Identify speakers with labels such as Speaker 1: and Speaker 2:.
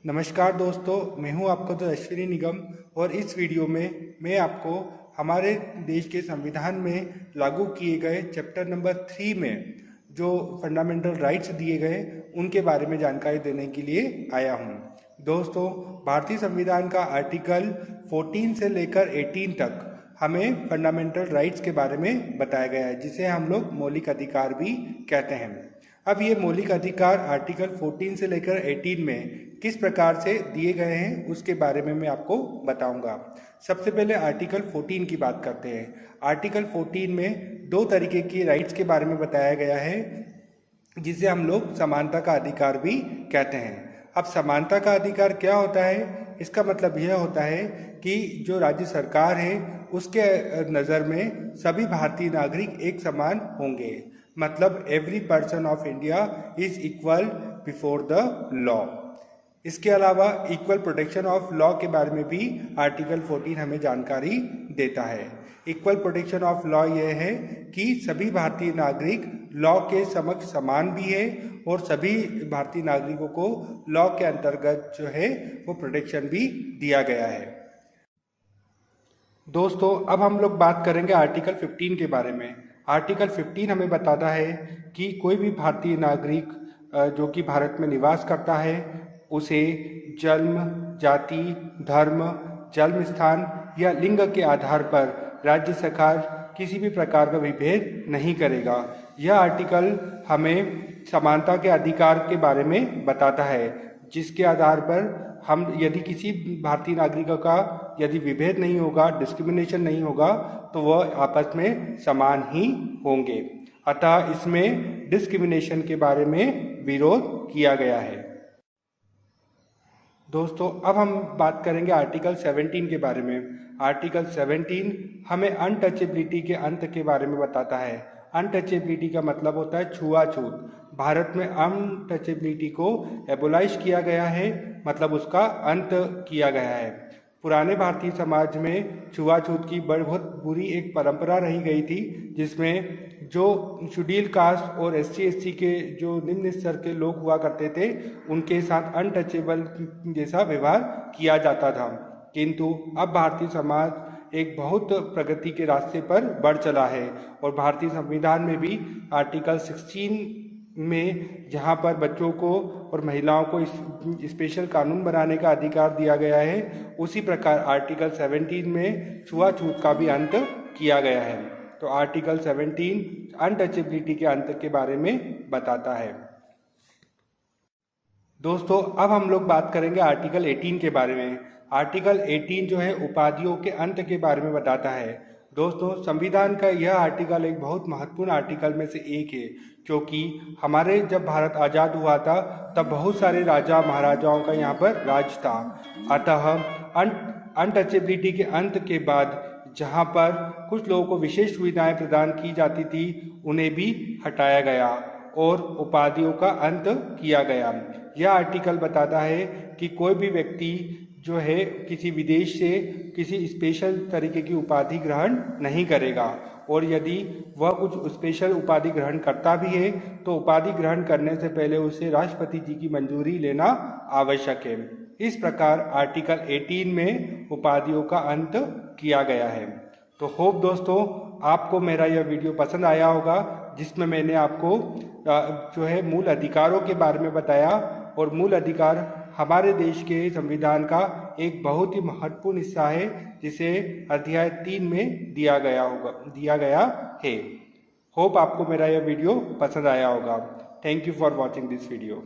Speaker 1: नमस्कार दोस्तों, मैं हूं आपका तो अश्विनी निगम और इस वीडियो में मैं आपको हमारे देश के संविधान में लागू किए गए चैप्टर नंबर 3 में जो फंडामेंटल राइट्स दिए गए उनके बारे में जानकारी देने के लिए आया हूं। दोस्तों, भारतीय संविधान का आर्टिकल 14 से लेकर 18 तक हमें फंडामेंटल राइट्स के बारे में बताया गया है, जिसे हम लोग मौलिक अधिकार भी कहते हैं। अब ये मौलिक अधिकार आर्टिकल 14 से लेकर 18 में किस प्रकार से दिए गए हैं उसके बारे में मैं आपको बताऊंगा। सबसे पहले आर्टिकल 14 की बात करते हैं। आर्टिकल 14 में दो तरीके की राइट्स के बारे में बताया गया है, जिसे हम लोग समानता का अधिकार भी कहते हैं। अब समानता का अधिकार क्या होता है? इसका मतलब यह होता है कि जो राज्य सरकार है उसके नज़र में सभी भारतीय नागरिक एक समान होंगे। मतलब every person of India is equal before the law. इसके अलावा इक्वल प्रोटेक्शन ऑफ लॉ के बारे में भी आर्टिकल 14 हमें जानकारी देता है। इक्वल प्रोटेक्शन ऑफ लॉ यह है कि सभी भारतीय नागरिक लॉ के समक्ष समान भी है और सभी भारतीय नागरिकों को लॉ के अंतर्गत जो है वो प्रोटेक्शन भी दिया गया है। दोस्तों, अब हम लोग बात करेंगे आर्टिकल 15 के बारे में। आर्टिकल 15 हमें बताता है कि कोई भी भारतीय नागरिक जो कि भारत में निवास करता है उसे जन्म, जाति, धर्म, जन्म स्थान या लिंग के आधार पर राज्य सरकार किसी भी प्रकार का विभेद नहीं करेगा। यह आर्टिकल हमें समानता के अधिकार के बारे में बताता है, जिसके आधार पर हम यदि किसी भारतीय नागरिकों का यदि विभेद नहीं होगा, डिस्क्रिमिनेशन नहीं होगा, तो वह आपस में समान ही होंगे। अतः इसमें डिस्क्रिमिनेशन के बारे में विरोध किया गया है। दोस्तों, अब हम बात करेंगे आर्टिकल 17 के बारे में। आर्टिकल 17 हमें अनटचेबिलिटी के अंत के बारे में बताता है। अनटचेबिलिटी का मतलब होता है छुआछूत। भारत में अनटचेबिलिटी को एबोलाइज किया गया है, मतलब उसका अंत किया गया है। पुराने भारतीय समाज में छुआछूत की बहुत बुरी एक परंपरा रही गई थी, जिसमें जो शेड्यूल कास्ट और SC/ST के जो निम्न स्तर के लोग हुआ करते थे उनके साथ अनटचेबल जैसा व्यवहार किया जाता था। किंतु अब भारतीय समाज एक बहुत प्रगति के रास्ते पर बढ़ चला है और भारतीय संविधान में भी आर्टिकल 16 में जहां पर बच्चों को और महिलाओं को स्पेशल कानून बनाने का अधिकार दिया गया है, उसी प्रकार आर्टिकल 17 में छुआछूत का भी अंत किया गया है। तो आर्टिकल 17 अनटचेबिलिटी के अंत के बारे में बताता है। दोस्तों, अब हम लोग बात करेंगे आर्टिकल 18 के बारे में। आर्टिकल 18 जो है उपाधियों के अंत के बारे में बताता है। दोस्तों, संविधान का यह आर्टिकल एक बहुत महत्वपूर्ण आर्टिकल में से एक है, क्योंकि हमारे जब भारत आज़ाद हुआ था तब बहुत सारे राजा महाराजाओं का यहाँ पर राज था। अतः अनटचेबिलिटी के अंत के बाद जहाँ पर कुछ लोगों को विशेष सुविधाएं प्रदान की जाती थी उन्हें भी हटाया गया और उपाधियों का अंत किया गया। यह आर्टिकल बताता है कि कोई भी व्यक्ति जो है किसी विदेश से किसी स्पेशल तरीके की उपाधि ग्रहण नहीं करेगा, और यदि वह कुछ स्पेशल उपाधि ग्रहण करता भी है तो उपाधि ग्रहण करने से पहले उसे राष्ट्रपति जी की मंजूरी लेना आवश्यक है। इस प्रकार आर्टिकल 18 में उपाधियों का अंत किया गया है। तो होप दोस्तों आपको मेरा यह वीडियो पसंद आया होगा, जिसमें मैंने आपको जो है मूल अधिकारों के बारे में बताया, और मूल अधिकार हमारे देश के संविधान का एक बहुत ही महत्वपूर्ण हिस्सा है, जिसे अध्याय 3 में दिया गया है। होप आपको मेरा यह वीडियो पसंद आया होगा। Thank you for watching this video.